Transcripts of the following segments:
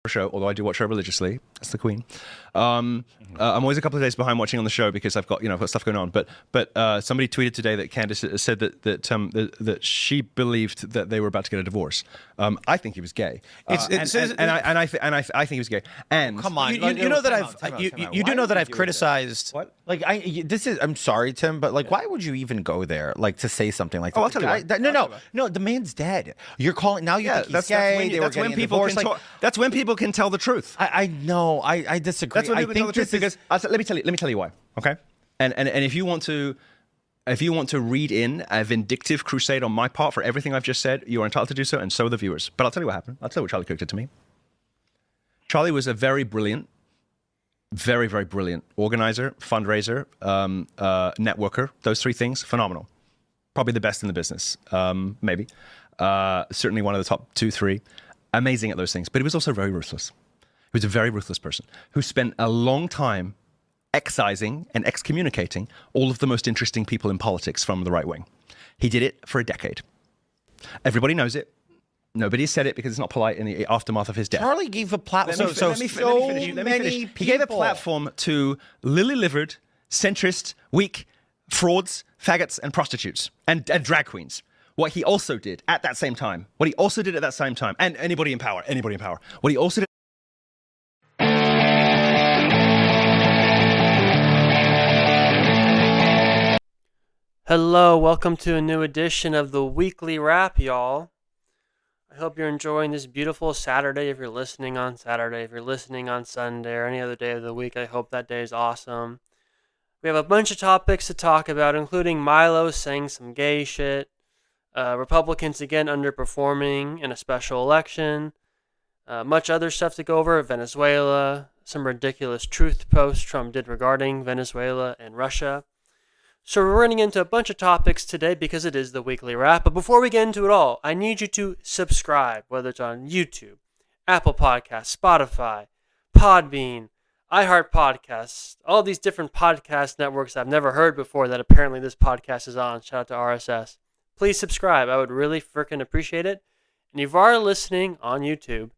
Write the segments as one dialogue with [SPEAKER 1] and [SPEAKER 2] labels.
[SPEAKER 1] show, although I do watch her religiously. That's the queen. I'm always a couple of days behind watching on the show because I've got stuff going on. But somebody tweeted today that Candace said that she believed that they were about to get a divorce. I think he was gay, and I think he was gay. And
[SPEAKER 2] come on,
[SPEAKER 3] you know that you do know that I've criticized.
[SPEAKER 2] What? Like I'm sorry, Tim, but like, why would you even go there? Like to say something like that?
[SPEAKER 1] I'll tell you why.
[SPEAKER 2] No. The man's dead. You're calling now. You think he's gay?
[SPEAKER 1] That's when people can tell the truth.
[SPEAKER 2] I know. I disagree.
[SPEAKER 1] That's when people tell the truth because let me tell you why. Okay, and if you want to read in a vindictive crusade on my part for everything I've just said, you are entitled to do so, and so are the viewers. But I'll tell you what happened. I'll tell you what Charlie Kirk did to me. Charlie was a very brilliant, very, very brilliant organizer, fundraiser, networker. Those three things, phenomenal. Probably the best in the business, maybe. Certainly one of the top 2, 3. Amazing at those things. But he was also very ruthless. He was a very ruthless person who spent a long time excising and excommunicating all of the most interesting people in politics from the right wing. He did it for a decade. Everybody knows it. Nobody said it because it's not polite in the aftermath of his death.
[SPEAKER 2] Charlie gave a platform.
[SPEAKER 1] Let me finish. He gave a platform to lily-livered, centrist, weak frauds, faggots, and prostitutes, and drag queens. What he also did at that same time, and anybody in power, what he also did.
[SPEAKER 3] Hello, welcome to a new edition of the Weekly Wrap, y'all. I hope you're enjoying this beautiful Saturday. If you're listening on Saturday, if you're listening on Sunday or any other day of the week, I hope that day is awesome. We have a bunch of topics to talk about, including Milo saying some gay shit, Republicans again underperforming in a special election, much other stuff to go over, Venezuela, some ridiculous truth posts Trump did regarding Venezuela and Russia. So we're running into a bunch of topics today because it is the Weekly Wrap. But before we get into it all, I need you to subscribe, whether it's on YouTube, Apple Podcasts, Spotify, Podbean, iHeart Podcasts, all these different podcast networks I've never heard before that apparently this podcast is on. Shout out to RSS. Please subscribe. I would really freaking appreciate it. And if you are listening on YouTube,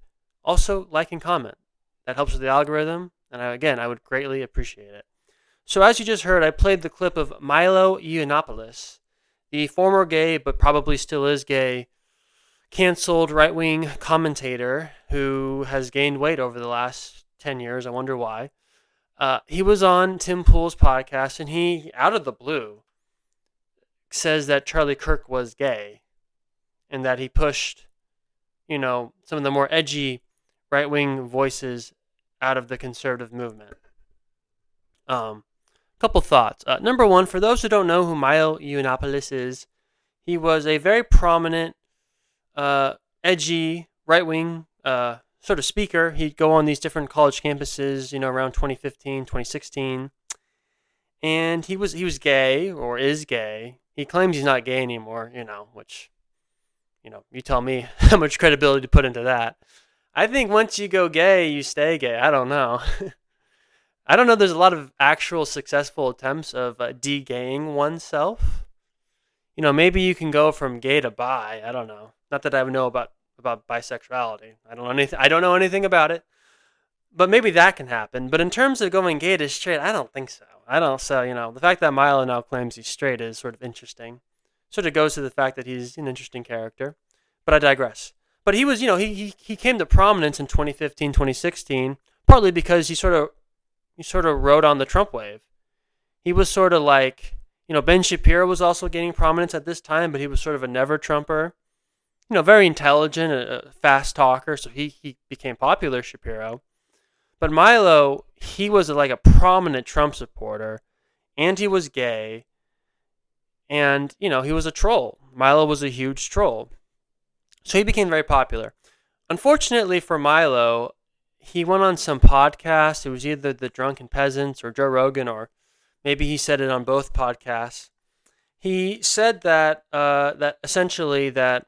[SPEAKER 3] also like and comment. That helps with the algorithm. And I would greatly appreciate it. So as you just heard, I played the clip of Milo Yiannopoulos, the former gay, but probably still is gay, canceled right-wing commentator who has gained weight over the last 10 years. I wonder why. He was on Tim Pool's podcast, and he, out of the blue, says that Charlie Kirk was gay and that he pushed, some of the more edgy right-wing voices out of the conservative movement. Couple thoughts. Number one, for those who don't know who Milo Yiannopoulos is, he was a very prominent, edgy, right-wing sort of speaker. He'd go on these different college campuses, around 2015, 2016. And he was gay, or is gay. He claims he's not gay anymore, which, you tell me how much credibility to put into that. I think once you go gay, you stay gay. I don't know. I don't know. There's a lot of actual successful attempts of de-gaying oneself. Maybe you can go from gay to bi. I don't know. Not that I know about bisexuality. I don't know anything about it. But maybe that can happen. But in terms of going gay to straight, I don't think so. The fact that Milo now claims he's straight is sort of interesting. Sort of goes to the fact that he's an interesting character. But I digress. But he was, he came to prominence in 2015, 2016, partly because he sort of rode on the Trump wave. He was sort of like, Ben Shapiro was also gaining prominence at this time, but he was sort of a never-Trumper. Very intelligent, a fast talker, so he became popular, Shapiro. But Milo, he was like a prominent Trump supporter, and he was gay, and, he was a troll. Milo was a huge troll. So he became very popular. Unfortunately for Milo, he went on some podcast. It was either The Drunken Peasants or Joe Rogan, or maybe he said it on both podcasts. He said that essentially that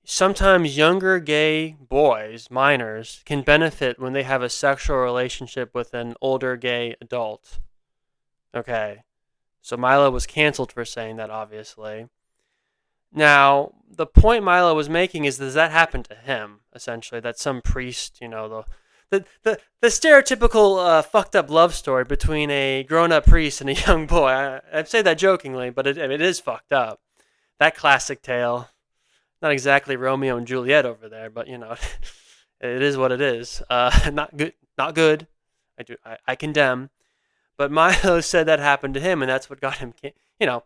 [SPEAKER 3] sometimes younger gay boys, minors, can benefit when they have a sexual relationship with an older gay adult. Okay, so Milo was canceled for saying that, obviously. Now, the point Milo was making is, does that happen to him, essentially? That some priest, the the stereotypical fucked up love story between a grown up priest and a young boy. I say that jokingly, but it is fucked up. That classic tale. Not exactly Romeo and Juliet over there, but you know, it is what it is. Not good. Not good. I condemn. But Milo said that happened to him, and that's what got him. You know,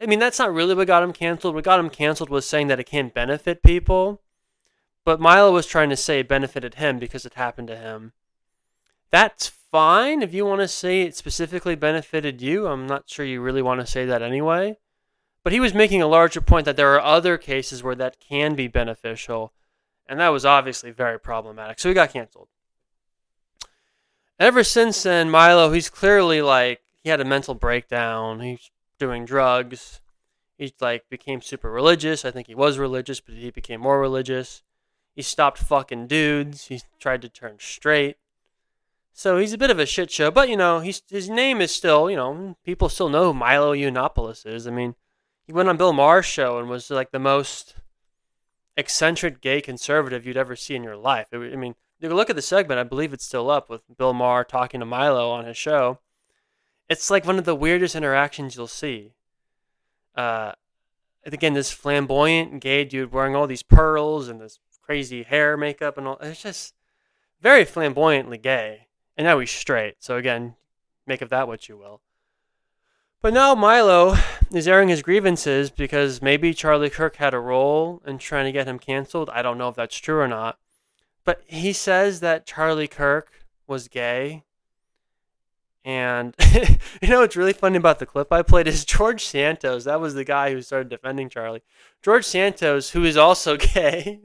[SPEAKER 3] I mean, that's not really what got him canceled. What got him canceled was saying that it can't benefit people. But Milo was trying to say it benefited him because it happened to him. That's fine if you want to say it specifically benefited you. I'm not sure you really want to say that anyway. But he was making a larger point that there are other cases where that can be beneficial. And that was obviously very problematic. So he got canceled. Ever since then, Milo, he's clearly like, he had a mental breakdown. He's doing drugs. He like became super religious. I think he was religious, but he became more religious. He stopped fucking dudes. He tried to turn straight. So he's a bit of a shit show. But, you know, his name is still, you know, people still know who Milo Yiannopoulos is. I mean, he went on Bill Maher's show and was like the most eccentric gay conservative you'd ever see in your life. I mean, you look at the segment, I believe it's still up, with Bill Maher talking to Milo on his show. It's like one of the weirdest interactions you'll see. Again, this flamboyant gay dude wearing all these pearls and this crazy hair makeup and all. It's just very flamboyantly gay. And now he's straight. So again, make of that what you will. But now Milo is airing his grievances because maybe Charlie Kirk had a role in trying to get him canceled. I don't know if that's true or not. But he says that Charlie Kirk was gay. And you know what's really funny about the clip I played is George Santos. That was the guy who started defending Charlie. George Santos, who is also gay.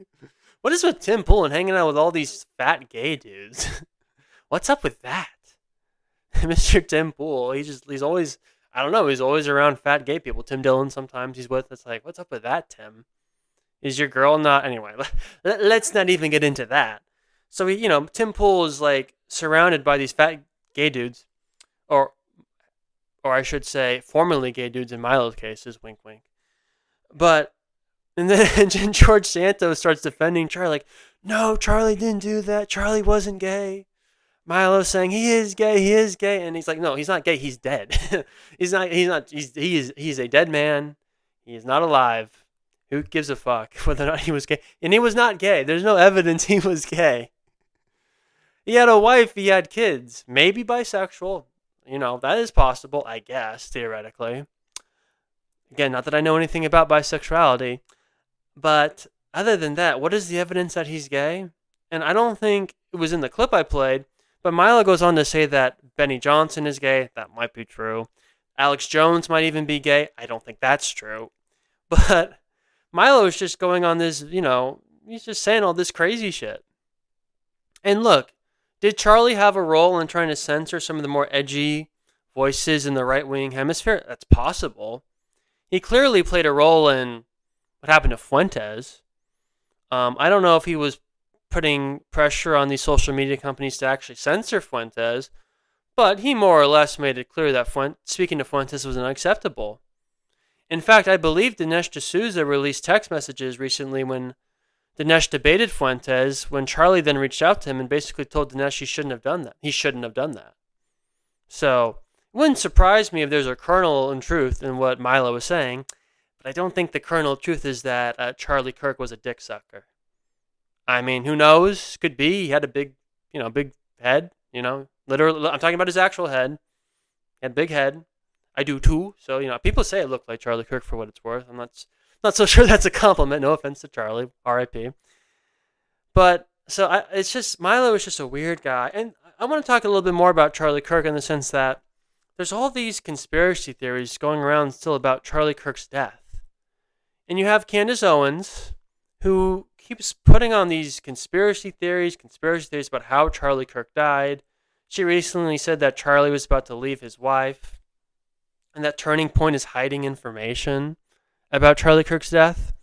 [SPEAKER 3] What is with Tim Pool and hanging out with all these fat gay dudes? What's up with that? Mr. Tim Pool, he's always, I don't know, he's always around fat gay people. Tim Dillon sometimes he's with. It's like, what's up with that, Tim? Is your girl not? Anyway, let's not even get into that. So, you know, Tim Pool is like surrounded by these fat gay dudes. Or I should say, formerly gay dudes in Milo's cases, wink, wink. But, and then George Santos starts defending Charlie, like, no, Charlie didn't do that. Charlie wasn't gay. Milo's saying he is gay, and he's like, no, he's not gay. He's dead. He's a dead man. He is not alive. Who gives a fuck whether or not he was gay? And he was not gay. There's no evidence he was gay. He had a wife. He had kids. Maybe bisexual. You know, that is possible, I guess, theoretically. Again, not that I know anything about bisexuality. But other than that, what is the evidence that he's gay? And I don't think it was in the clip I played, but Milo goes on to say that Benny Johnson is gay. That might be true. Alex Jones might even be gay. I don't think that's true. But Milo is just going on this, you know, he's just saying all this crazy shit. And look, did Charlie have a role in trying to censor some of the more edgy voices in the right-wing hemisphere? That's possible. He clearly played a role in what happened to Fuentes. I don't know if he was putting pressure on these social media companies to actually censor Fuentes, but he more or less made it clear that speaking to Fuentes was unacceptable. In fact, I believe Dinesh D'Souza released text messages recently when Dinesh debated Fuentes, when Charlie then reached out to him and basically told Dinesh he shouldn't have done that. He shouldn't have done that. So, it wouldn't surprise me if there's a kernel in truth in what Milo was saying, but I don't think the kernel of truth is that Charlie Kirk was a dick sucker. I mean, who knows? Could be. He had a big head, literally. I'm talking about his actual head. He had a big head. I do too. So, people say it looked like Charlie Kirk for what it's worth. I'm not so sure that's a compliment. No offense to Charlie, R.I.P. But so it's just Milo is just a weird guy, and I want to talk a little bit more about Charlie Kirk in the sense that there's all these conspiracy theories going around still about Charlie Kirk's death, and you have Candace Owens, who keeps putting on these conspiracy theories about how Charlie Kirk died. She recently said that Charlie was about to leave his wife, and that Turning Point is hiding information about Charlie Kirk's death.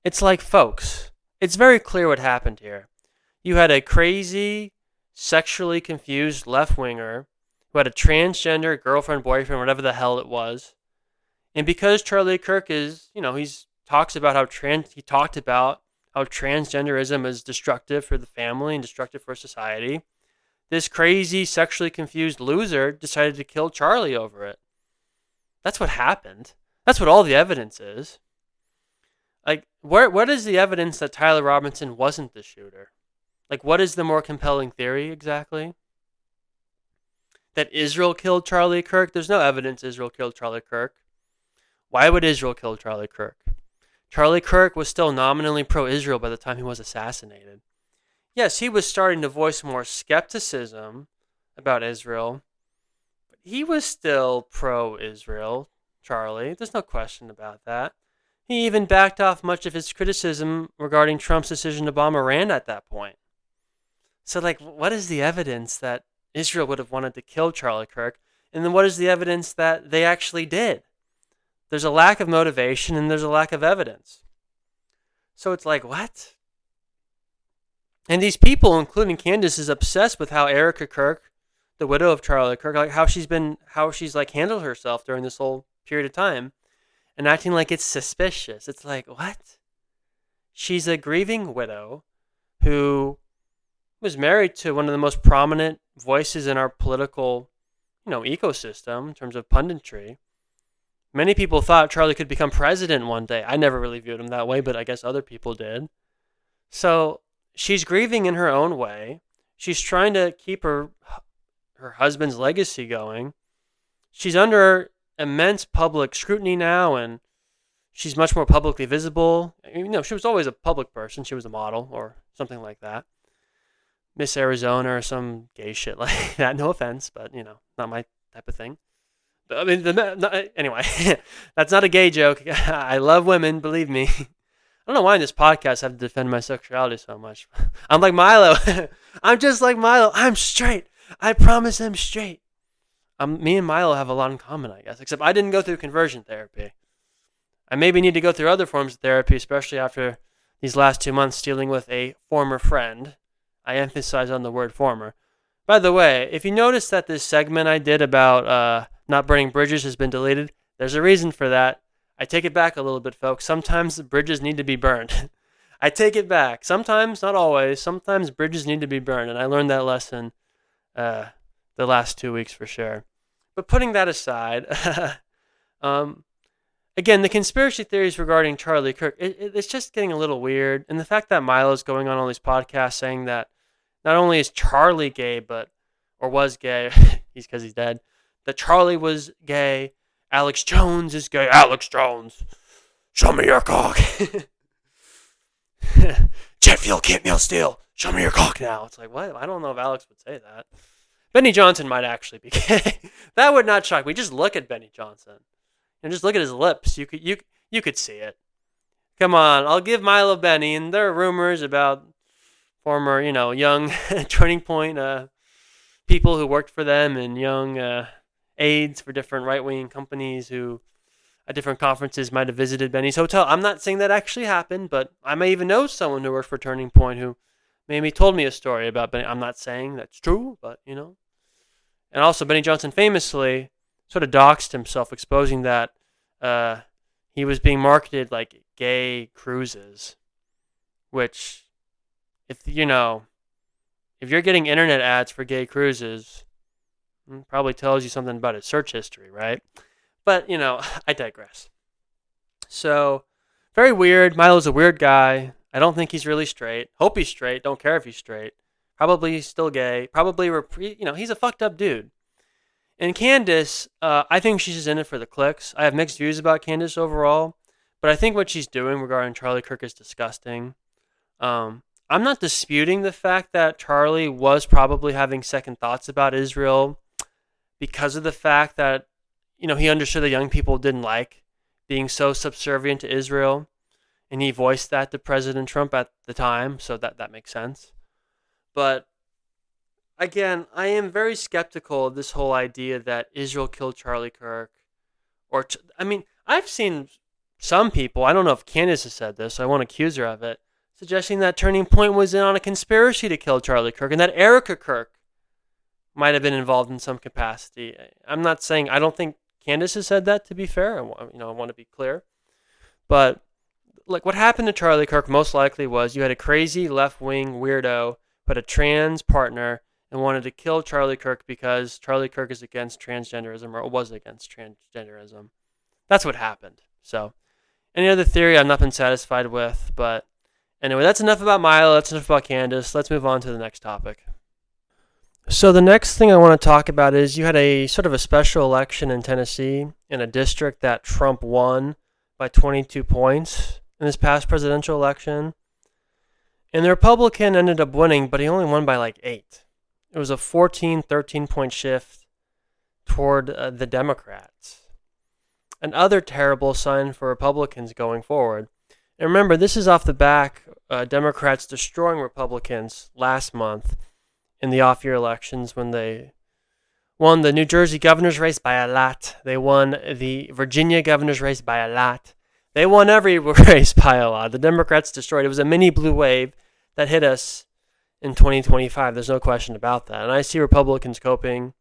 [SPEAKER 3] It's like, folks, it's very clear what happened here. You had a crazy, sexually confused left-winger who had a transgender girlfriend, boyfriend, whatever the hell it was. And because Charlie Kirk is, he talks about how transgenderism is destructive for the family and destructive for society, this crazy, sexually confused loser decided to kill Charlie over it. That's what happened. That's what all the evidence is. Like, what is the evidence that Tyler Robinson wasn't the shooter? Like, what is the more compelling theory exactly? That Israel killed Charlie Kirk? There's no evidence Israel killed Charlie Kirk. Why would Israel kill Charlie Kirk? Charlie Kirk was still nominally pro-Israel by the time he was assassinated. Yes, he was starting to voice more skepticism about Israel, but he was still pro-Israel, Charlie. There's no question about that. He even backed off much of his criticism regarding Trump's decision to bomb Iran at that point. So, like, what is the evidence that Israel would have wanted to kill Charlie Kirk? And then what is the evidence that they actually did? There's a lack of motivation and there's a lack of evidence. So it's like, what? And these people, including Candace, is obsessed with how Erica Kirk, the widow of Charlie Kirk, like how she's like handled herself during this whole period of time, and acting like it's suspicious. It's like, what? She's a grieving widow who was married to one of the most prominent voices in our political, ecosystem in terms of punditry. Many people thought Charlie could become president one day. I never really viewed him that way, but I guess other people did. So she's grieving in her own way. She's trying to keep her husband's legacy going. She's under immense public scrutiny now, and she's much more publicly visible. She was always a public person. She was a model or something like that. Miss Arizona or some gay shit like that. No offense, but, not my type of thing. I mean, anyway, that's not a gay joke. I love women, believe me. I don't know why in this podcast I have to defend my sexuality so much. I'm like Milo. I'm just like Milo. I'm straight. I promise I'm straight. Me and Milo have a lot in common, I guess, except I didn't go through conversion therapy. I maybe need to go through other forms of therapy, especially after these last 2 months dealing with a former friend. I emphasize on the word former. By the way, if you notice that this segment I did about not burning bridges has been deleted, there's a reason for that. I take it back a little bit, folks. Sometimes the bridges need to be burned. I take it back. Sometimes, not always. Sometimes bridges need to be burned, and I learned that lesson the last 2 weeks for sure. But putting that aside, again, the conspiracy theories regarding Charlie Kirk, it's just getting a little weird. And the fact that Milo's going on all these podcasts saying that not only is Charlie gay, or was gay, because he's dead, that Charlie was gay, Alex Jones is gay. Alex Jones, show me your cock. Jet fuel, Kit Meal Steel, show me your cock now. It's like, what? I don't know if Alex would say that. Benny Johnson might actually be gay. That would not shock me. Just look at Benny Johnson. And just look at his lips. You could see it. Come on, I'll give Milo Benny. And there are rumors about former, young Turning Point people who worked for them and young aides for different right-wing companies who at different conferences might have visited Benny's hotel. I'm not saying that actually happened, but I may even know someone who worked for Turning Point who maybe told me a story about Benny. I'm not saying that's true, but, And also, Benny Johnson famously sort of doxed himself, exposing that he was being marketed like gay cruises, which, if you're getting internet ads for gay cruises, probably tells you something about his search history, right? But, I digress. So, very weird. Milo's a weird guy. I don't think he's really straight. Hope he's straight. Don't care if he's straight. Probably still gay. Probably, he's a fucked up dude. And Candace, I think she's just in it for the clicks. I have mixed views about Candace overall, but I think what she's doing regarding Charlie Kirk is disgusting. I'm not disputing the fact that Charlie was probably having second thoughts about Israel because of the fact that, he understood that young people didn't like being so subservient to Israel, and he voiced that to President Trump at the time, so that makes sense. But again, I am very skeptical of this whole idea that Israel killed Charlie Kirk. I've seen some people, I don't know if Candace has said this, so I won't accuse her of it, suggesting that Turning Point was in on a conspiracy to kill Charlie Kirk and that Erica Kirk might have been involved in some capacity. I'm not saying, I don't think Candace has said that, to be fair. I want to be clear. But Like what happened to Charlie Kirk most likely was you had a crazy left-wing weirdo put a trans partner and wanted to kill Charlie Kirk because Charlie Kirk is against transgenderism or was against transgenderism. That's what happened. So, any other theory I've not been satisfied with, but anyway, that's enough about Milo. That's enough about Candace. Let's move on to the next topic. So the next thing I want to talk about is you had a sort of a special election in Tennessee in a district that Trump won by 22 points in this past presidential election. And the Republican ended up winning, but he only won by like 8. It was a 13 point shift toward the Democrats. Another terrible sign for Republicans going forward. And remember, this is off the back Democrats destroying Republicans last month in the off-year elections when they won the New Jersey governor's race by a lot. They won the Virginia governor's race by a lot. They won every race by a lot. The Democrats destroyed. It was a mini blue wave that hit us in 2025. There's no question about that. And I see Republicans coping.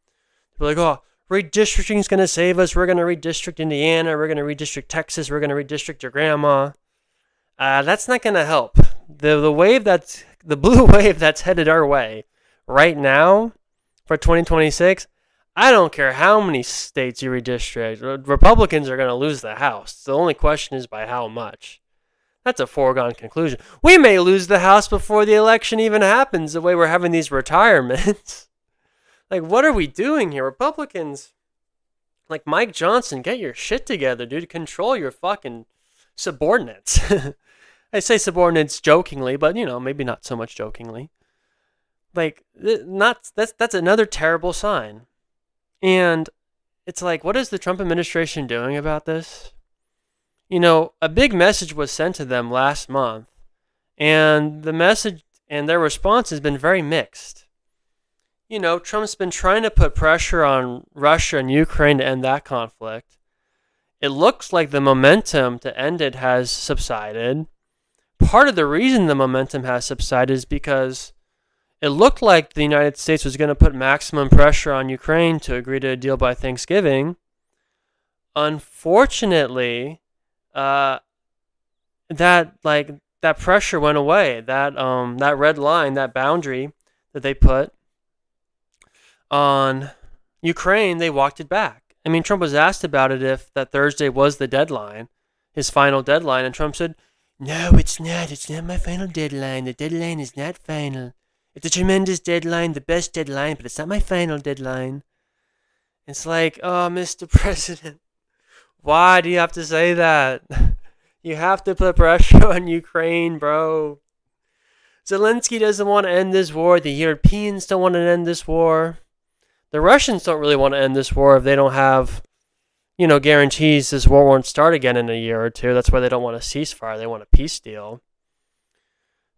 [SPEAKER 3] They're like, oh, redistricting is going to save us. We're going to redistrict Indiana. We're going to redistrict Texas. We're going to redistrict your grandma. That's not going to help. The blue wave that's headed our way right now for 2026, I don't care how many states you redistrict. Republicans are going to lose the House. The only question is by how much. That's a foregone conclusion. We may lose the House before the election even happens, the way we're having these retirements. Like, what are we doing here? Republicans, like Mike Johnson, get your shit together, dude. Control your fucking subordinates. I say subordinates jokingly, but, maybe not so much jokingly. Like, that's another terrible sign. And it's like, what is the Trump administration doing about this? A big message was sent to them last month, and the message and their response has been very mixed. Trump's been trying to put pressure on Russia and Ukraine to end that conflict. It looks like the momentum to end it has subsided. Part of the reason the momentum has subsided is because it looked like the United States was going to put maximum pressure on Ukraine to agree to a deal by Thanksgiving. Unfortunately, that pressure went away. That red line, that boundary that they put on Ukraine, they walked it back. I mean, Trump was asked about it if that Thursday was the deadline, his final deadline, and Trump said, "No, it's not. It's not my final deadline. The deadline is not final. It's a tremendous deadline, the best deadline, but it's not my final deadline." It's like, oh, Mr. President, why do you have to say that? You have to put pressure on Ukraine, bro. Zelensky doesn't want to end this war. The Europeans don't want to end this war. The Russians don't really want to end this war if they don't have, guarantees this war won't start again in a year or two. That's why they don't want a ceasefire. They want a peace deal.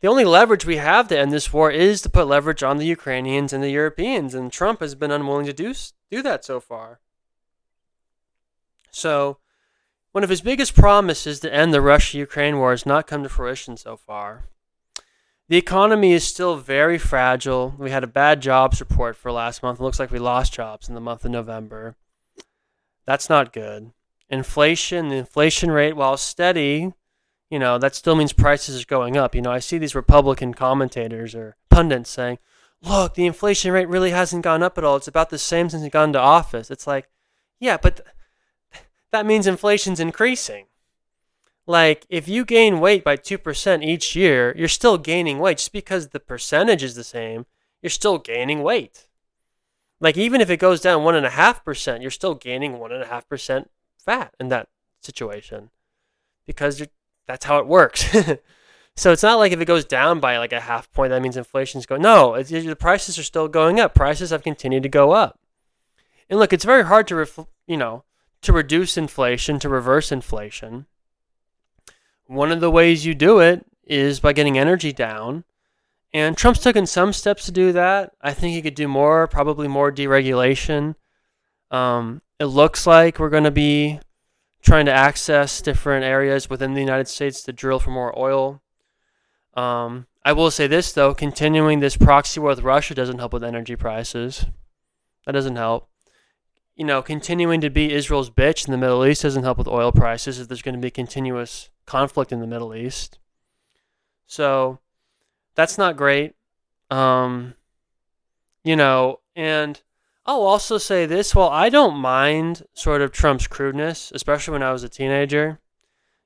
[SPEAKER 3] The only leverage we have to end this war is to put leverage on the Ukrainians and the Europeans, and Trump has been unwilling to do that so far. So, one of his biggest promises to end the Russia-Ukraine war has not come to fruition so far. The economy is still very fragile. We had a bad jobs report for last month. It looks like we lost jobs in the month of November. That's not good. The inflation rate, while steady, that still means prices are going up. I see these Republican commentators or pundits saying, look, the inflation rate really hasn't gone up at all. It's about the same since he got into office. It's like, yeah, but that means inflation's increasing. Like, if you gain weight by 2% each year, you're still gaining weight. Just because the percentage is the same, you're still gaining weight. Like, even if it goes down 1.5%, you're still gaining 1.5% fat in that situation. Because that's how it works. So it's not like if it goes down by like a half point, that means inflation's going. No, the prices are still going up. Prices have continued to go up. And look, it's very hard to reduce inflation, to reverse inflation. One of the ways you do it is by getting energy down. And Trump's taken some steps to do that. I think he could do more, probably more deregulation. It looks like we're going to be trying to access different areas within the United States to drill for more oil. I will say this, though. Continuing this proxy war with Russia doesn't help with energy prices. That doesn't help. Continuing to be Israel's bitch in the Middle East doesn't help with oil prices if there's going to be continuous conflict in the Middle East. So that's not great. And I'll also say this, while I don't mind sort of Trump's crudeness, especially when I was a teenager,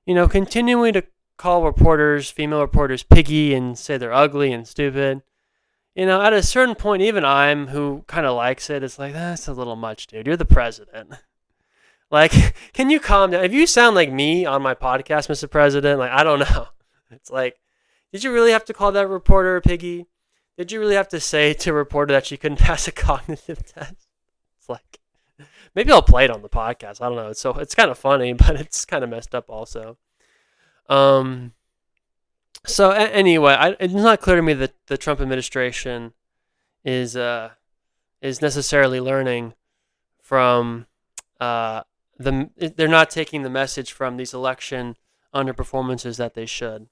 [SPEAKER 3] continuing to call female reporters piggy and say they're ugly and stupid, at a certain point, even I'm, who kind of likes it, it's like, that's a little much, dude. You're the president. Like, can you calm down? If you sound like me on my podcast, Mr. President, like, I don't know. It's like, did you really have to call that reporter a piggy? Did you really have to say to a reporter that she couldn't pass a cognitive test? It's like, maybe I'll play it on the podcast. I don't know. So it's kind of funny, but it's kind of messed up also. Anyway, it's not clear to me that the Trump administration is necessarily learning from they're not taking the message from these election underperformances that they should.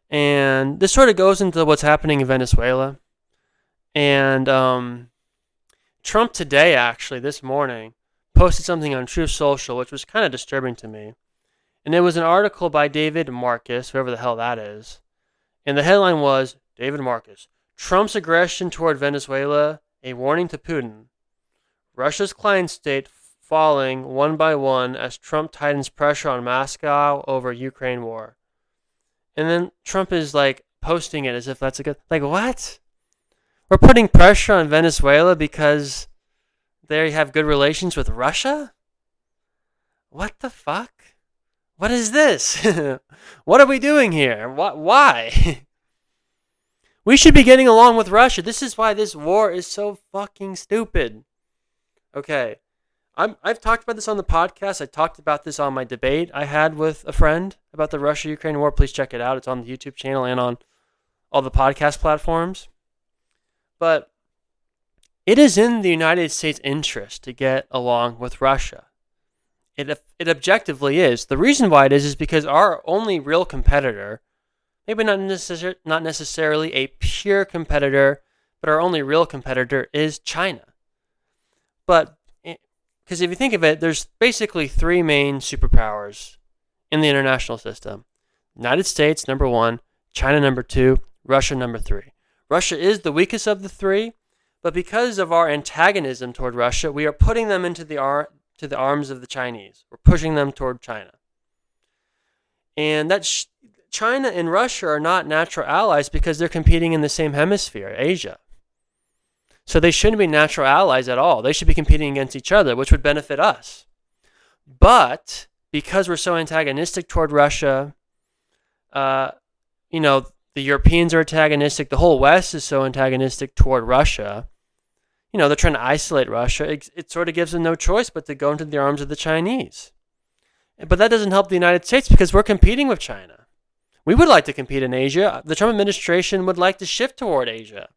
[SPEAKER 3] And this sort of goes into what's happening in Venezuela. And Trump today, actually, this morning, posted something on Truth Social, which was kind of disturbing to me. And it was an article by David Marcus, whoever the hell that is. And the headline was, David Marcus, Trump's aggression toward Venezuela, a warning to Putin. Russia's client state falling one by one as Trump tightens pressure on Moscow over Ukraine war. And then Trump is like posting it as if that's a good, like, what? We're putting pressure on Venezuela because they have good relations with Russia? What the fuck? What is this? What are we doing here? Why? We should be getting along with Russia. This is why this war is so fucking stupid. Okay. I've talked about this on the podcast. I talked about this on my debate I had with a friend about the Russia-Ukraine war. Please check it out. It's on the YouTube channel and on all the podcast platforms. But it is in the United States' interest to get along with Russia. It objectively is. The reason why it is because our only real competitor, maybe not necessarily a pure competitor, but our only real competitor is China. But because if you think of it, there's basically three main superpowers in the international system. United States, number one. China, number two. Russia, number three. Russia is the weakest of the three, but because of our antagonism toward Russia, we are putting them into the arms of the Chinese. We're pushing them toward China. And China and Russia are not natural allies because they're competing in the same hemisphere, Asia. So they shouldn't be natural allies at all. They should be competing against each other, which would benefit us. But because we're so antagonistic toward Russia, the Europeans are antagonistic. The whole West is so antagonistic toward Russia. They're trying to isolate Russia. It sort of gives them no choice but to go into the arms of the Chinese. But that doesn't help the United States because we're competing with China. We would like to compete in Asia. The Trump administration would like to shift toward Asia.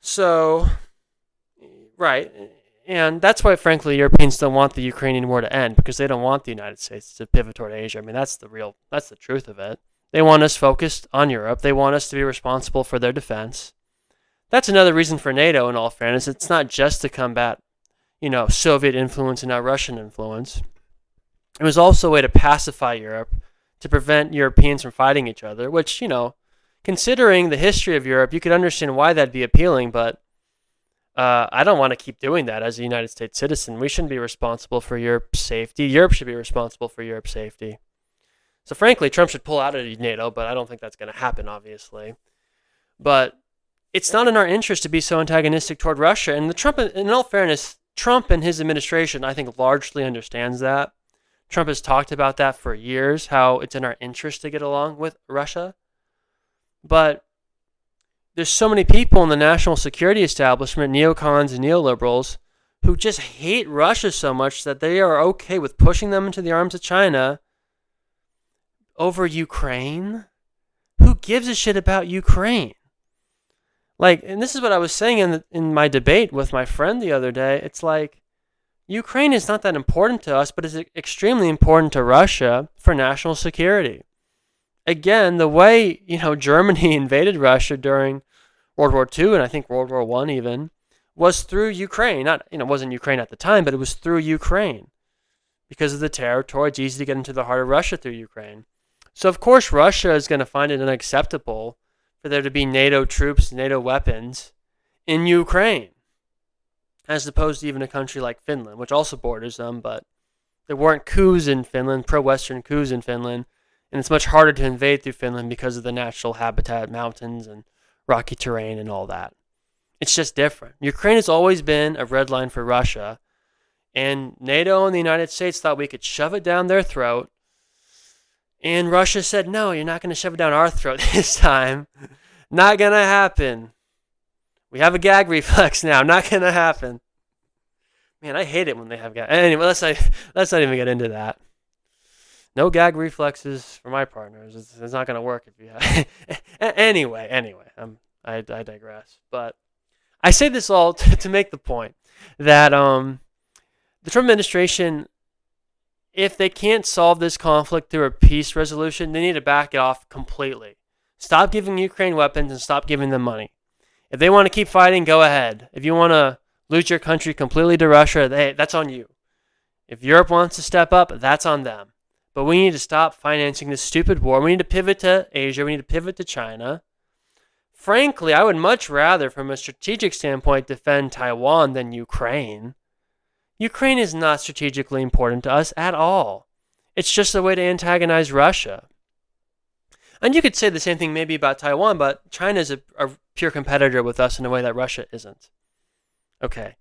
[SPEAKER 3] So, right. And that's why, frankly, Europeans don't want the Ukrainian war to end because they don't want the United States to pivot toward Asia. I mean, that's the truth of it. They want us focused on Europe. They want us to be responsible for their defense. That's another reason for NATO, in all fairness. It's not just to combat, Soviet influence and now Russian influence. It was also a way to pacify Europe, to prevent Europeans from fighting each other, which, considering the history of Europe, you could understand why that'd be appealing, but I don't want to keep doing that as a United States citizen. We shouldn't be responsible for Europe's safety. Europe should be responsible for Europe's safety. So frankly, Trump should pull out of NATO, but I don't think that's going to happen, obviously. But it's not in our interest to be so antagonistic toward Russia. And in all fairness, Trump and his administration, I think, largely understands that. Trump has talked about that for years, how it's in our interest to get along with Russia. But there's so many people in the national security establishment, neocons and neoliberals, who just hate Russia so much that they are okay with pushing them into the arms of China over Ukraine. Who gives a shit about Ukraine? And this is what I was saying in my debate with my friend the other day. It's like, Ukraine is not that important to us, but it's extremely important to Russia for national security. Again, the way, Germany invaded Russia during World War II, and I think World War I even, was through Ukraine. It wasn't Ukraine at the time, but it was through Ukraine. because of the territory. It's easy to get into the heart of Russia through Ukraine. So, of course, Russia is going to find it unacceptable for there to be NATO troops, NATO weapons in Ukraine, as opposed to even a country like Finland, which also borders them, but there weren't coups in Finland, pro-Western coups in Finland, and it's much harder to invade through Finland because of the natural habitat, mountains, and rocky terrain and all that. It's just different. Ukraine has always been a red line for Russia, and NATO and the United States thought we could shove it down their throat, and Russia said, no, you're not going to shove it down our throat this time. Not going to happen. We have a gag reflex now. Not going to happen. Man, I hate it when they have gag. Anyway, let's not even get into that. No gag reflexes for my partners. It's not going to work if you have. Anyway, I digress. But I say this all to make the point that the Trump administration, if they can't solve this conflict through a peace resolution, they need to back it off completely. Stop giving Ukraine weapons and stop giving them money. If they want to keep fighting, go ahead. If you want to lose your country completely to Russia, that's on you. If Europe wants to step up, that's on them. But we need to stop financing this stupid war. We need to pivot to Asia. We need to pivot to China. Frankly, I would much rather, from a strategic standpoint, defend Taiwan than Ukraine. Ukraine is not strategically important to us at all. It's just a way to antagonize Russia. And you could say the same thing maybe about Taiwan, but China is a pure competitor with us in a way that Russia isn't. Okay.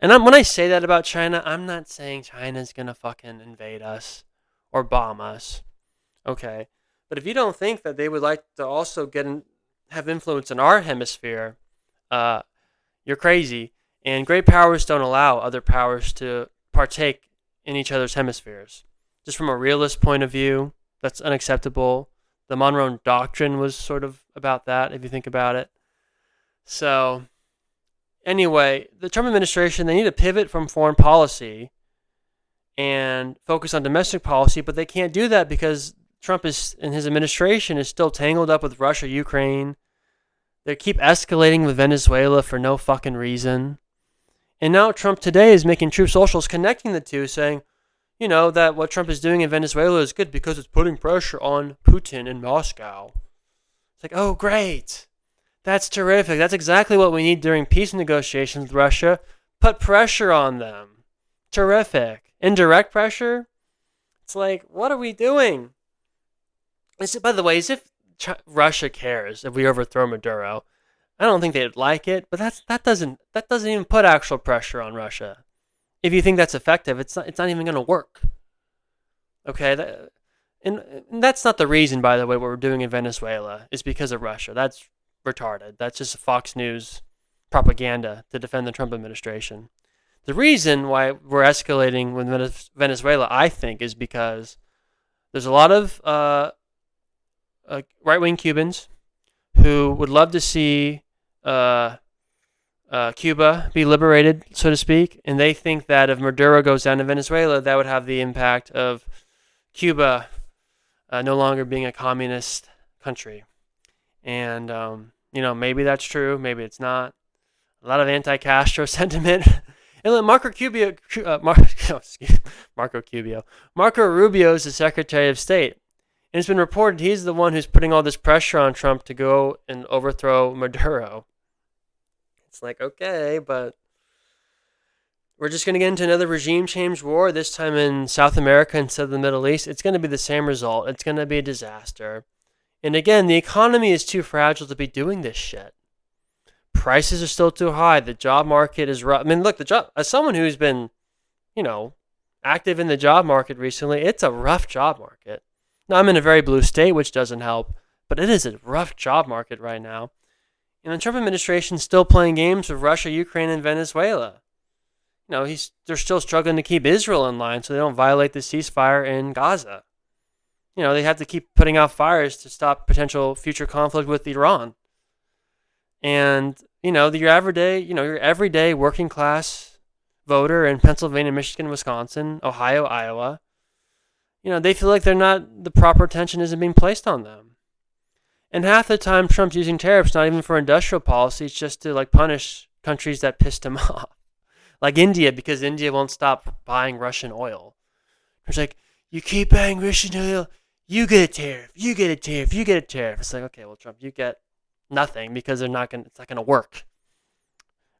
[SPEAKER 3] And when I say that about China, I'm not saying China's going to fucking invade us or bomb us. Okay. But if you don't think that they would like to also have influence in our hemisphere, you're crazy. And great powers don't allow other powers to partake in each other's hemispheres. Just from a realist point of view, that's unacceptable. The Monroe Doctrine was sort of about that, if you think about it. So, anyway, the Trump administration, they need to pivot from foreign policy and focus on domestic policy, but they can't do that because Trump and his administration is still tangled up with Russia, Ukraine. They keep escalating with Venezuela for no fucking reason. And now Trump today is making Truth Socials connecting the two, saying, that what Trump is doing in Venezuela is good because it's putting pressure on Putin in Moscow. It's like, oh, great. That's terrific. That's exactly what we need during peace negotiations with Russia. Put pressure on them. Terrific. Indirect pressure? It's like, what are we doing? By the way, as if Russia cares if we overthrow Maduro. I don't think they'd like it, but that doesn't even put actual pressure on Russia. If you think that's effective, it's not even going to work. Okay, and that's not the reason, by the way, what we're doing in Venezuela is because of Russia. That's retarded. That's just Fox News propaganda to defend the Trump administration. The reason why we're escalating with Venezuela, I think, is because there's a lot of right-wing Cubans who would love to see Cuba be liberated, so to speak, and they think that if Maduro goes down to Venezuela, that would have the impact of Cuba no longer being a communist country. And, maybe that's true, maybe it's not. A lot of anti-Castro sentiment. And Marco Rubio is the Secretary of State. And it's been reported he's the one who's putting all this pressure on Trump to go and overthrow Maduro. It's like, okay, but we're just going to get into another regime change war, this time in South America instead of the Middle East. It's going to be the same result. It's going to be a disaster. And again, the economy is too fragile to be doing this shit. Prices are still too high. The job market is rough. I mean, look, as someone who's been, active in the job market recently, it's a rough job market. Now, I'm in a very blue state, which doesn't help, but it is a rough job market right now. And the Trump administration is still playing games with Russia, Ukraine, and Venezuela. They're still struggling to keep Israel in line so they don't violate the ceasefire in Gaza. They have to keep putting out fires to stop potential future conflict with Iran. And, your everyday working class voter in Pennsylvania, Michigan, Wisconsin, Ohio, Iowa, they feel like the proper attention isn't being placed on them. And half the time Trump's using tariffs, not even for industrial policy, it's just to punish countries that pissed him off. Like India, because India won't stop buying Russian oil. It's like, you keep buying Russian oil, you get a tariff, you get a tariff, you get a tariff. It's like, okay, well, Trump, you get nothing because it's not gonna work.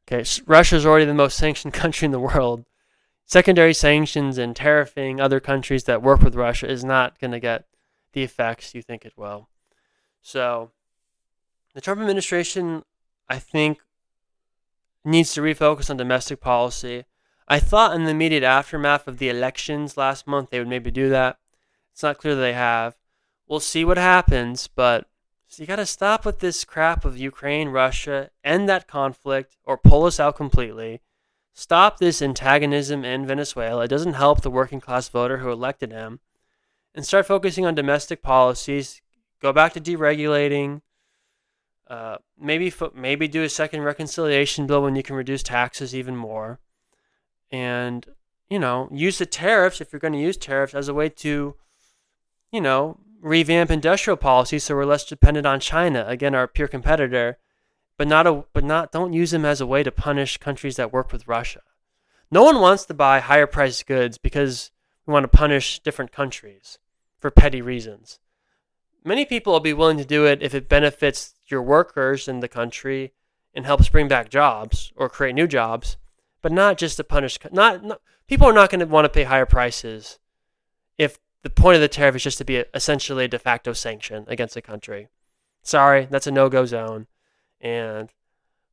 [SPEAKER 3] Okay, Russia's already the most sanctioned country in the world. Secondary sanctions and tariffing other countries that work with Russia is not going to get the effects you think it will. So, the Trump administration, I think, needs to refocus on domestic policy. I thought in the immediate aftermath of the elections last month they would maybe do that. It's not clear that they have. We'll see what happens, but so you got to stop with this crap of Ukraine, Russia, end that conflict, or pull us out completely. Stop this antagonism in Venezuela. It doesn't help the working class voter who elected him. And start focusing on domestic policies. Go back to deregulating. Maybe do a second reconciliation bill when you can reduce taxes even more. And, use the tariffs, if you're going to use tariffs, as a way to, revamp industrial policy so we're less dependent on China, again, our peer competitor, but don't use them as a way to punish countries that work with Russia. No one wants to buy higher priced goods because we want to punish different countries for petty reasons. Many people will be willing to do it if it benefits your workers in the country and helps bring back jobs or create new jobs, but not just to punish. People are not going to want to pay higher prices if the point of the tariff is just to be essentially a de facto sanction against a country. Sorry, that's a no-go zone. And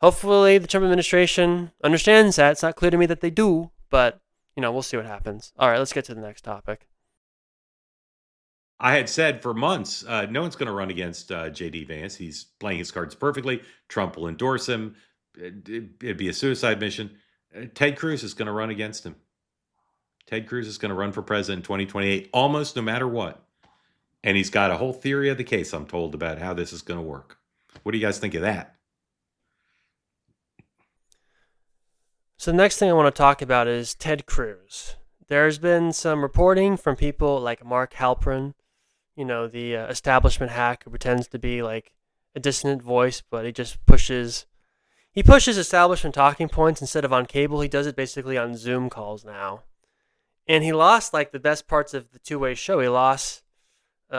[SPEAKER 3] hopefully the Trump administration understands that. It's not clear to me that they do, but, we'll see what happens. All right, let's get to the next topic.
[SPEAKER 4] I had said for months, no one's going to run against J.D. Vance. He's playing his cards perfectly. Trump will endorse him. It'd be a suicide mission. Ted Cruz is going to run against him. Ted Cruz is going to run for president in 2028, almost no matter what. And he's got a whole theory of the case, I'm told, about how this is going to work. What do you guys think of that?
[SPEAKER 3] So the next thing I want to talk about is Ted Cruz. There's been some reporting from people like Mark Halperin, the establishment hack who pretends to be like a dissonant voice, but he just pushes establishment talking points instead of on cable. He does it basically on Zoom calls now. And he lost like the best parts of the two-way show. He lost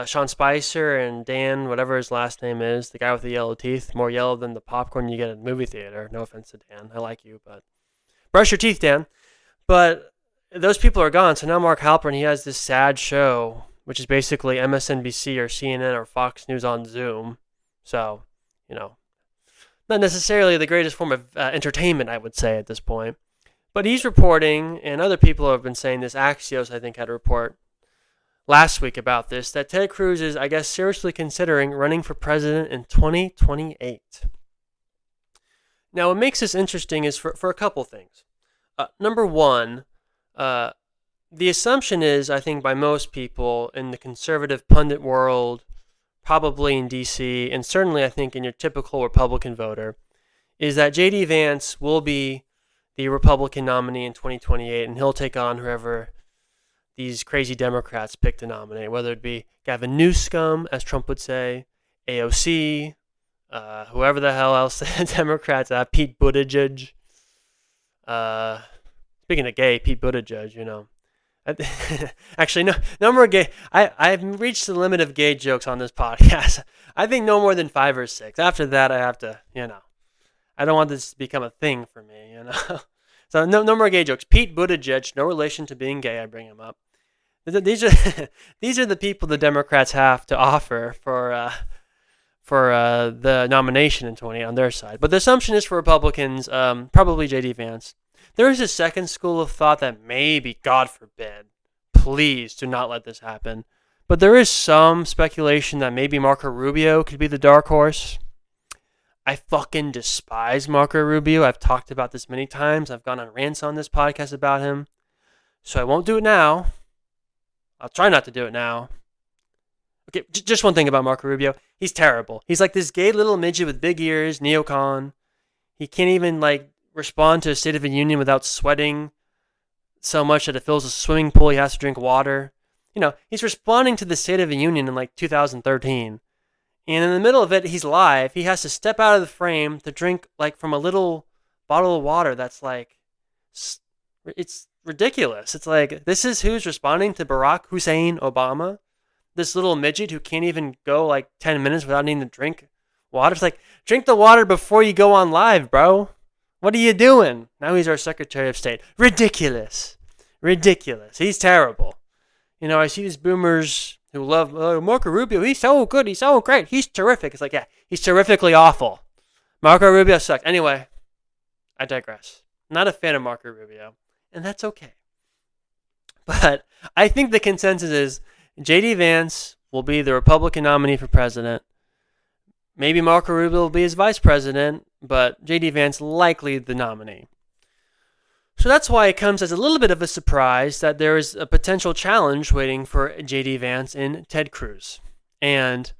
[SPEAKER 3] Sean Spicer and Dan, whatever his last name is, the guy with the yellow teeth, more yellow than the popcorn you get at the movie theater. No offense to Dan. I like you, but brush your teeth, Dan. But those people are gone. So now Mark Halperin, he has this sad show, which is basically MSNBC or CNN or Fox News on Zoom. So, not necessarily the greatest form of entertainment, I would say, at this point. But he's reporting, and other people have been saying this, Axios, I think, had a report last week about this, that Ted Cruz is, I guess, seriously considering running for president in 2028. Now, what makes this interesting is for a couple things. Number one, the assumption is, I think, by most people in the conservative pundit world, probably in D.C., and certainly, I think, in your typical Republican voter, is that J.D. Vance will be the Republican nominee in 2028, and he'll take on whoever these crazy Democrats pick to nominate, whether it be Gavin Newsom, as Trump would say, AOC, whoever the hell else Democrats, Pete Buttigieg. Speaking of gay, Pete Buttigieg, Actually, no more gay. I've reached the limit of gay jokes on this podcast. I think no more than 5 or 6. After that, I have to, I don't want this to become a thing for me, So no more gay jokes. Pete Buttigieg, no relation to being gay. I bring him up. These are these are the people the Democrats have to offer for the nomination in 20 on their side. But the assumption is for Republicans, probably J.D. Vance. There is a second school of thought that maybe, God forbid, please do not let this happen. But there is some speculation that maybe Marco Rubio could be the dark horse. I fucking despise Marco Rubio. I've talked about this many times. I've gone on rants on this podcast about him. So I won't do it now. I'll try not to do it now. Okay, just one thing about Marco Rubio. He's terrible. He's like this gay little midget with big ears, neocon. He can't even respond to a State of the Union without sweating so much that it fills a swimming pool. He has to drink water. He's responding to the State of the Union in 2013. And in the middle of it, he's live. He has to step out of the frame to drink from a little bottle of water that's it's ridiculous. It's like, this is who's responding to Barack Hussein Obama, this little midget who can't even go like 10 minutes without needing to drink water. It's like, drink the water before you go on live, bro. What are you doing? Now he's our Secretary of State. Ridiculous. Ridiculous. He's terrible. You know, I see these boomers who love Marco Rubio. He's so good. He's so great. He's terrific. It's like, yeah, he's terrifically awful. Marco Rubio sucks. Anyway, I digress. Not a fan of Marco Rubio, and that's okay. But I think the consensus is J.D. Vance will be the Republican nominee for president. Maybe Marco Rubio will be his vice president, but J.D. Vance likely the nominee. So that's why it comes as a little bit of a surprise that there is a potential challenge waiting for J.D. Vance in Ted Cruz. And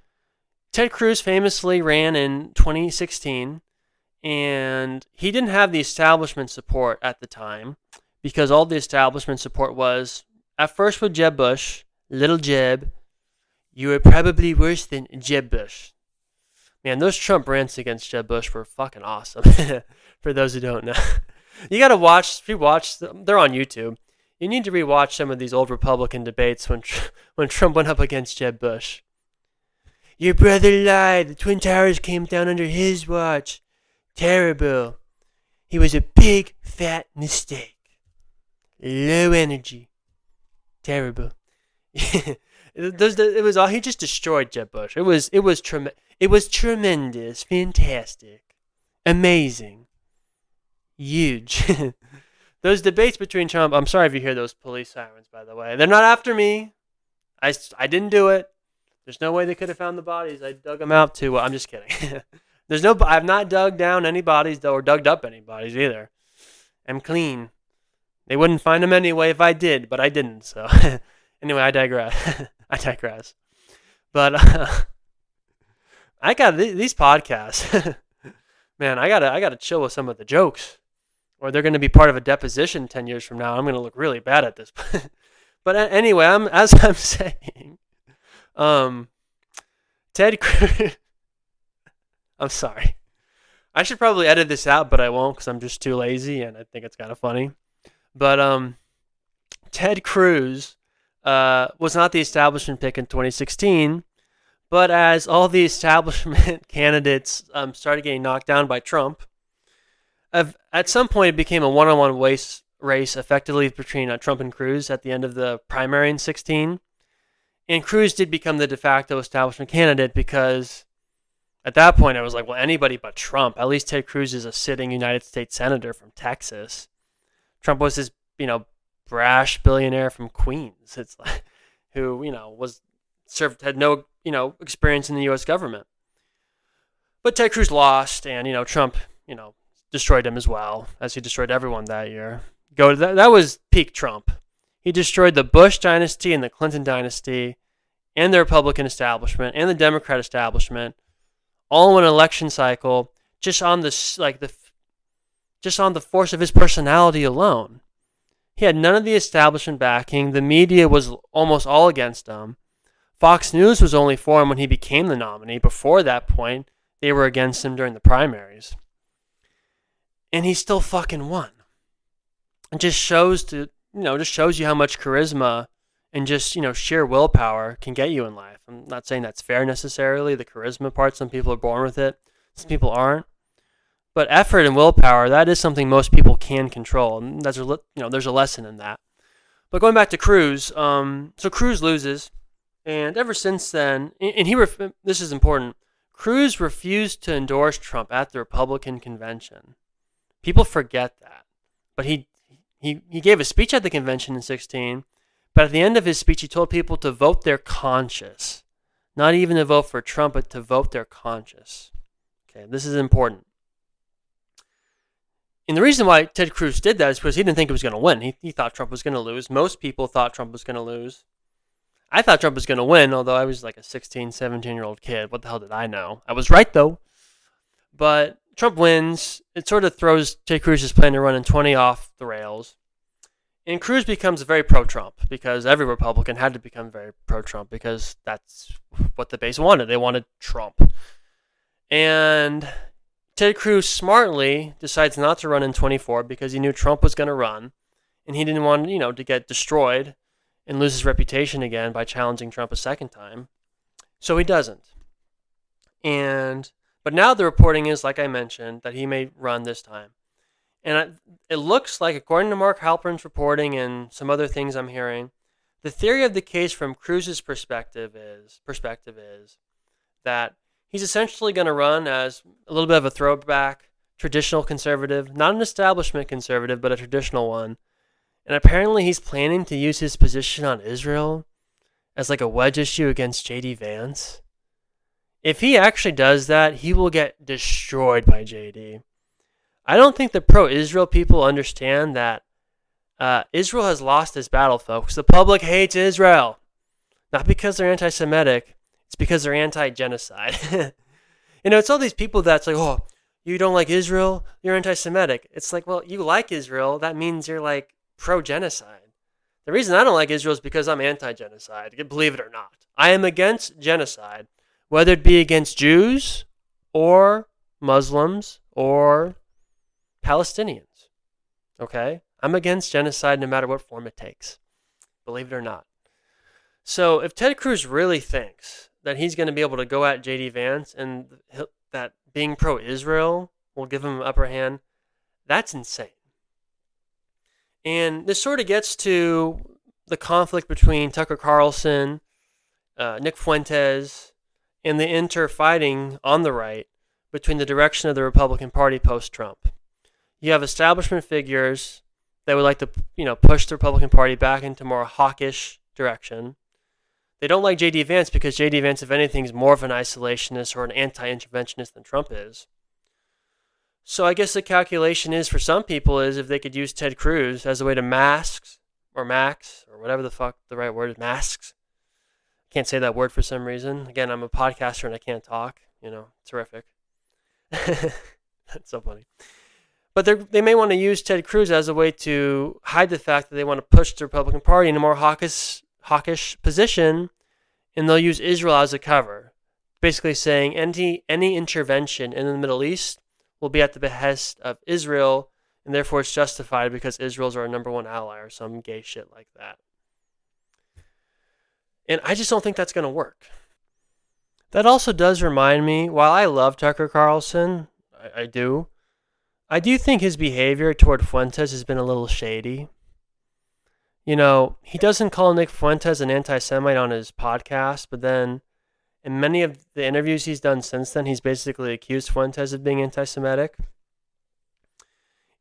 [SPEAKER 3] Ted Cruz famously ran in 2016, and he didn't have the establishment support at the time because all the establishment support was, at first with Jeb Bush, little Jeb, you were probably worse than Jeb Bush. Man, those Trump rants against Jeb Bush were fucking awesome, for those who don't know. You got to rewatch them. They're on YouTube. You need to rewatch some of these old Republican debates when Trump went up against Jeb Bush. Your brother lied. The Twin Towers came down under his watch. Terrible. He was a big, fat mistake. Low energy. Terrible. He just destroyed Jeb Bush. It was tremendous, fantastic, amazing. Huge. Those debates between Trump, I'm sorry if you hear those police sirens, by the way. They're not after me. I didn't do it. There's no way they could have found the bodies. I dug them out too. Well, I'm just kidding. I've not dug down any bodies though, or dug up any bodies either. I'm clean. They wouldn't find them anyway if I did, but I didn't. So anyway, I digress. But I got these podcasts. Man, I gotta chill with some of the jokes, or they're gonna be part of a deposition 10 years from now. I'm gonna look really bad at this. But anyway, as I'm saying, Ted Cruz. I'm sorry. I should probably edit this out, but I won't because I'm just too lazy, and I think it's kind of funny. But Ted Cruz was not the establishment pick in 2016. But as all the establishment candidates started getting knocked down by Trump, at some point it became a one-on-one race effectively between Trump and Cruz at the end of the primary in 2016. And Cruz did become the de facto establishment candidate because at that point I was like, well, anybody but Trump. At least Ted Cruz is a sitting United States senator from Texas. Trump was this, brash billionaire from Queens. It's like, who, had no, experience in the U.S. government. But Ted Cruz lost, and, Trump, destroyed him as well, as he destroyed everyone that year. That was peak Trump. He destroyed the Bush dynasty and the Clinton dynasty and the Republican establishment and the Democrat establishment all in one election cycle just on the force of his personality alone. He had none of the establishment backing. The media was almost all against him. Fox News was only for him when he became the nominee. Before that point, they were against him during the primaries. And he still fucking won. It just shows you how much charisma and just, sheer willpower can get you in life. I'm not saying that's fair necessarily, the charisma part. Some people are born with it. Some people aren't. But effort and willpower, that is something most people can control. And there's a lesson in that. But going back to Cruz, so Cruz loses. And ever since then, this is important, Cruz refused to endorse Trump at the Republican convention. People forget that. But he gave a speech at the convention in 2016, but at the end of his speech, he told people to vote their conscience. Not even to vote for Trump, but to vote their conscience. Okay, this is important. And the reason why Ted Cruz did that is because he didn't think he was going to win. He thought Trump was going to lose. Most people thought Trump was going to lose. I thought Trump was going to win, although I was like a 16, 17-year-old kid. What the hell did I know? I was right, though. But Trump wins. It sort of throws Ted Cruz's plan to run in 20 off the rails. And Cruz becomes very pro-Trump because every Republican had to become very pro-Trump because that's what the base wanted. They wanted Trump. And Ted Cruz smartly decides not to run in 24 because he knew Trump was going to run. and he didn't want, to get destroyed and lose his reputation again by challenging Trump a second time. So he doesn't. But now the reporting is, like I mentioned, that he may run this time. And it looks like, according to Mark Halpern's reporting and some other things I'm hearing, the theory of the case from Cruz's perspective is that he's essentially going to run as a little bit of a throwback, traditional conservative, not an establishment conservative, but a traditional one. And apparently he's planning to use his position on Israel as like a wedge issue against J.D. Vance. If he actually does that, he will get destroyed by J.D. I don't think the pro-Israel people understand that Israel has lost this battle, folks. The public hates Israel. Not because they're anti-Semitic. It's because they're anti-genocide. It's all these people that's like, oh, you don't like Israel? You're anti-Semitic. It's like, well, you like Israel. That means you're like pro-genocide. The reason I don't like Israel is because I'm anti-genocide. Believe it or not. I am against genocide, whether it be against Jews or Muslims or Palestinians. Okay? I'm against genocide no matter what form it takes. Believe it or not. So if Ted Cruz really thinks that he's going to be able to go at J.D. Vance and that being pro-Israel will give him an upper hand, that's insane. And this sort of gets to the conflict between Tucker Carlson, Nick Fuentes, and the inter-fighting on the right between the direction of the Republican Party post-Trump. You have establishment figures that would like to, push the Republican Party back into more hawkish direction. They don't like J.D. Vance because J.D. Vance, if anything, is more of an isolationist or an anti-interventionist than Trump is. So I guess the calculation is, for some people, is if they could use Ted Cruz as a way to max, or whatever the fuck the right word is, masks. Can't say that word for some reason. Again, I'm a podcaster and I can't talk. Terrific. That's so funny. But they may want to use Ted Cruz as a way to hide the fact that they want to push the Republican Party in a more hawkish position, and they'll use Israel as a cover, basically saying any intervention in the Middle East will be at the behest of Israel, and therefore it's justified because Israel's our number one ally or some gay shit like that. And I just don't think that's going to work. That also does remind me, while I love Tucker Carlson, I do think his behavior toward Fuentes has been a little shady. He doesn't call Nick Fuentes an anti-Semite on his podcast, but then in many of the interviews he's done since then, he's basically accused Fuentes of being anti-Semitic.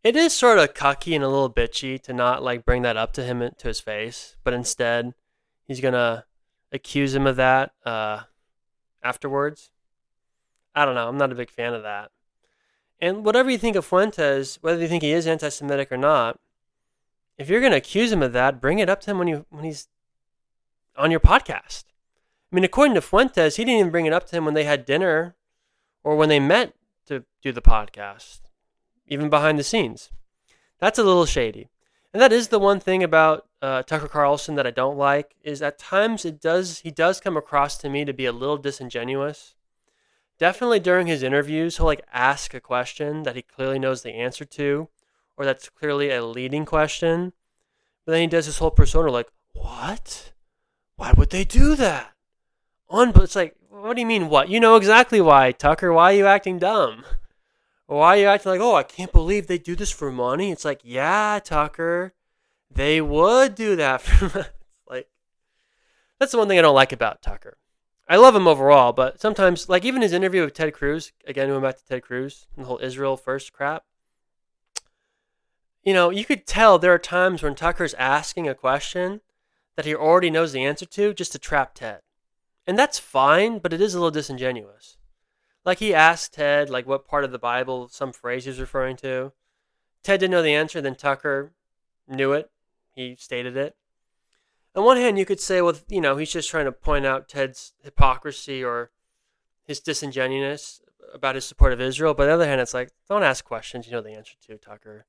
[SPEAKER 3] It is sort of cucky and a little bitchy to not bring that up to him, to his face, but instead he's going to accuse him of that afterwards. I don't know. I'm not a big fan of that. And whatever you think of Fuentes, whether you think he is anti-Semitic or not, if you're going to accuse him of that, bring it up to him when he's on your podcast. I mean, according to Fuentes, he didn't even bring it up to him when they had dinner or when they met to do the podcast, even behind the scenes. That's a little shady. And that is the one thing about Tucker Carlson that I don't like, is at times he does come across to me to be a little disingenuous. Definitely during his interviews, he'll ask a question that he clearly knows the answer to, or that's clearly a leading question. But then he does this whole persona what? Why would they do that? But it's what do you mean what? You know exactly why, Tucker. Why are you acting dumb? Why are you acting I can't believe they do this for money? It's yeah, Tucker, they would do that for money. That's the one thing I don't like about Tucker. I love him overall, but sometimes, even his interview with Ted Cruz, again, going back to Ted Cruz, and the whole Israel first crap, you could tell there are times when Tucker's asking a question that he already knows the answer to just to trap Ted. And that's fine, but it is a little disingenuous. He asked Ted, what part of the Bible, some phrase he was referring to. Ted didn't know the answer, then Tucker knew it. He stated it. On one hand, you could say, he's just trying to point out Ted's hypocrisy or his disingenuousness about his support of Israel. But on the other hand, it's don't ask questions you know the answer to, Tucker.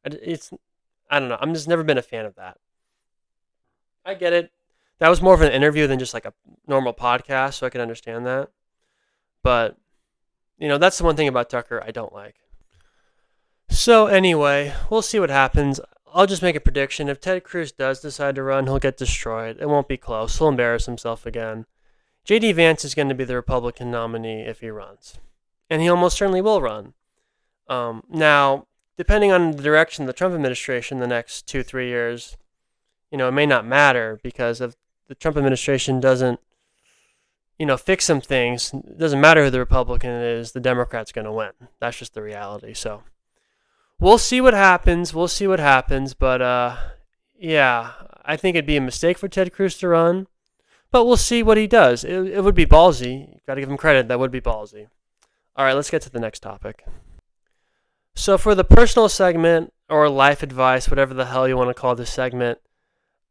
[SPEAKER 3] I don't know. I'm just never been a fan of that. I get it. That was more of an interview than just a normal podcast, so I can understand that. But, that's the one thing about Tucker I don't like. So anyway, we'll see what happens. I'll just make a prediction. If Ted Cruz does decide to run, he'll get destroyed. It won't be close. He'll embarrass himself again. J.D. Vance is going to be the Republican nominee if he runs. And he almost certainly will run. Now, depending on the direction of the Trump administration the next 2-3 years, it may not matter, because if the Trump administration doesn't, fix some things, it doesn't matter who the Republican is, the Democrat's going to win. That's just the reality. So we'll see what happens. But, yeah, I think it'd be a mistake for Ted Cruz to run. But we'll see what he does. It would be ballsy. Got to give him credit. That would be ballsy. All right, let's get to the next topic. So for the personal segment, or life advice, whatever the hell you want to call this segment,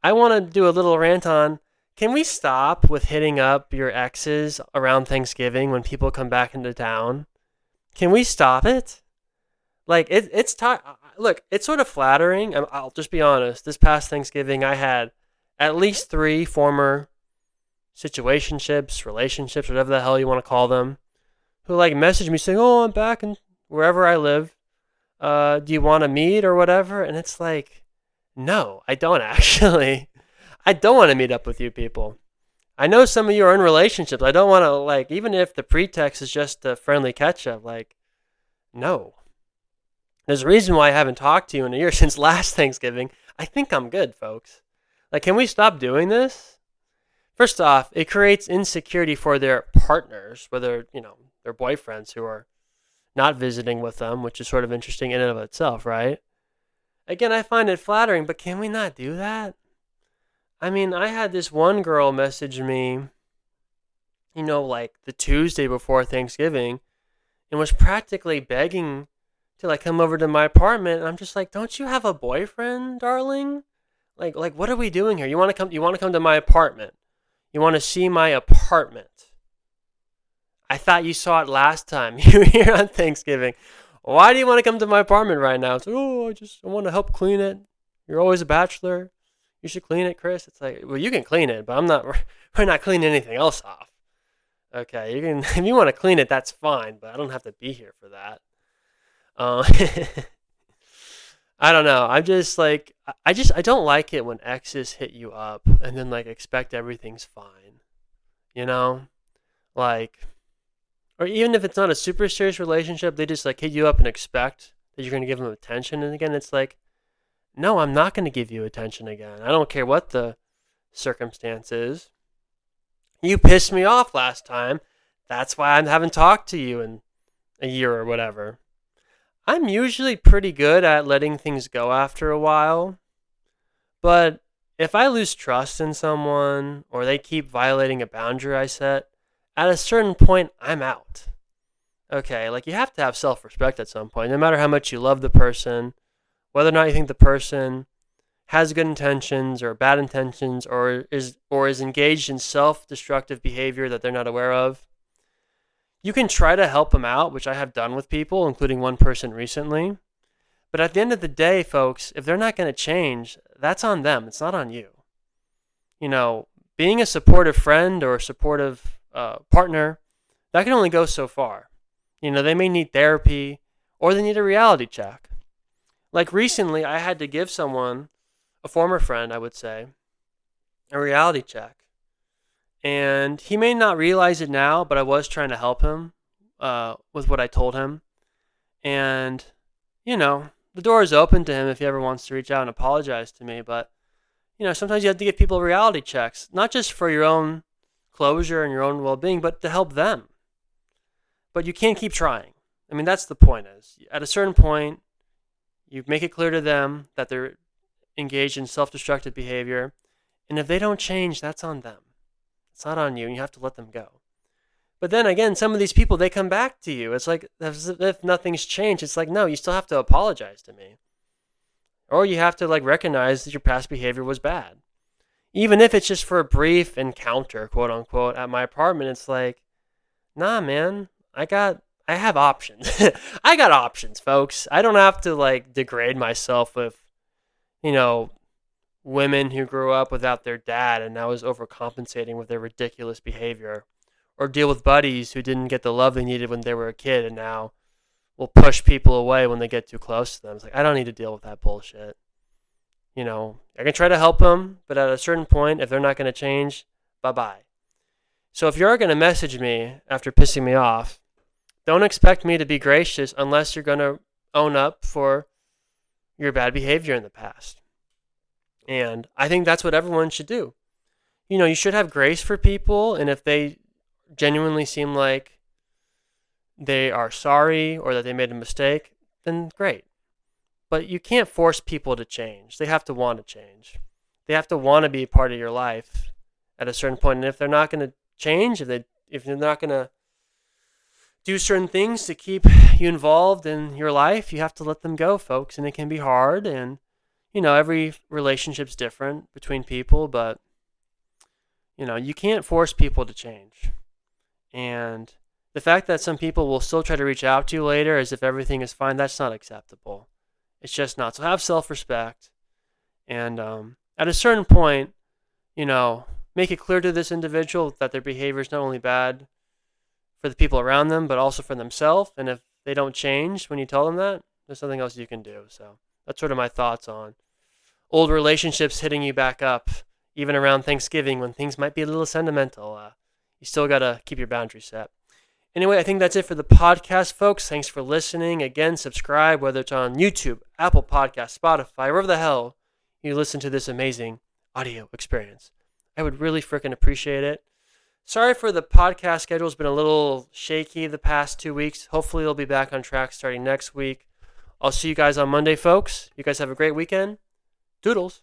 [SPEAKER 3] I want to do a little rant on, can we stop with hitting up your exes around Thanksgiving when people come back into town? Can we stop it? Like, it's look, it's sort of flattering. I'll just be honest. This past Thanksgiving, I had at least 3 former situationships, relationships, whatever the hell you want to call them, who message me saying, "Oh, I'm back in wherever I live. Do you want to meet or whatever?" And it's like, no, I don't actually. I don't want to meet up with you people. I know some of you are in relationships. I don't want to, even if the pretext is just a friendly catch-up, no. There's a reason why I haven't talked to you in a year since last Thanksgiving. I think I'm good, folks. Can we stop doing this? First off, it creates insecurity for their partners, whether, their boyfriends who are not visiting with them, which is sort of interesting in and of itself, right? Again, I find it flattering, but can we not do that? I mean, I had this one girl message me, the Tuesday before Thanksgiving, and was practically begging to come over to my apartment. And I'm just like, don't you have a boyfriend, darling? Like what are we doing here? You want to come to my apartment? You want to see my apartment? I thought you saw it last time you were here on Thanksgiving. Why do you want to come to my apartment right now? It's I want to help clean it. You're always a bachelor. You should clean it, Chris. It's like, well, you can clean it, but we're not cleaning anything else off. Okay, if you want to clean it, that's fine, but I don't have to be here for that. I don't know. I'm just I don't like it when exes hit you up and then expect everything's fine. Or even if it's not a super serious relationship, they just hit you up and expect that you're going to give them attention. And again, it's no, I'm not going to give you attention again. I don't care what the circumstance is. You pissed me off last time. That's why I haven't talked to you in a year or whatever. I'm usually pretty good at letting things go after a while. But if I lose trust in someone, or they keep violating a boundary I set, at a certain point, I'm out. Okay, you have to have self-respect at some point, no matter how much you love the person, whether or not you think the person has good intentions or bad intentions, or is engaged in self-destructive behavior that they're not aware of. You can try to help them out, which I have done with people, including one person recently. But at the end of the day, folks, if they're not going to change, that's on them. It's not on you. Being a supportive friend or a supportive partner, that can only go so far. They may need therapy, or they need a reality check. Recently, I had to give someone, a former friend, I would say, a reality check. And he may not realize it now, but I was trying to help him with what I told him. And, the door is open to him if he ever wants to reach out and apologize to me. But, sometimes you have to give people reality checks, not just for your own closure and your own well-being, but to help them. But you can't keep trying. I mean, that's the point is, at a certain point, you make it clear to them that they're engaged in self-destructive behavior. And if they don't change, that's on them. It's not on you, and you have to let them go. But then again, some of these people, they come back to you. It's as if nothing's changed. It's no, you still have to apologize to me. Or you have to recognize that your past behavior was bad. Even if it's just for a brief encounter, quote unquote, at my apartment, it's nah, man, I have options. I got options, folks. I don't have to degrade myself with, women who grew up without their dad and now is overcompensating with their ridiculous behavior, or deal with buddies who didn't get the love they needed when they were a kid and now will push people away when they get too close to them. It's I don't need to deal with that bullshit. I can try to help them, but at a certain point, if they're not going to change, bye-bye. So if you're going to message me after pissing me off, don't expect me to be gracious unless you're going to own up for your bad behavior in the past. And I think that's what everyone should do. You should have grace for people, and if they genuinely seem like they are sorry or that they made a mistake, then great. But you can't force people to change. They have to want to change. They have to want to be a part of your life at a certain point. And if they're not going to change, if they're not going to do certain things to keep you involved in your life, you have to let them go, folks. And it can be hard. And, every relationship's different between people, but, you can't force people to change. And the fact that some people will still try to reach out to you later as if everything is fine, that's not acceptable. It's just not. So have self-respect. And at a certain point, make it clear to this individual that their behavior is not only bad for the people around them, but also for themselves. And if they don't change when you tell them that, there's something else you can do. So that's sort of my thoughts on old relationships hitting you back up, even around Thanksgiving when things might be a little sentimental. You still got to keep your boundaries set. Anyway, I think that's it for the podcast, folks. Thanks for listening. Again, subscribe, whether it's on YouTube, Apple Podcasts, Spotify, wherever the hell you listen to this amazing audio experience. I would really freaking appreciate it. Sorry for the podcast schedule. It's been a little shaky the past 2 weeks. Hopefully it'll be back on track starting next week. I'll see you guys on Monday, folks. You guys have a great weekend. Doodles.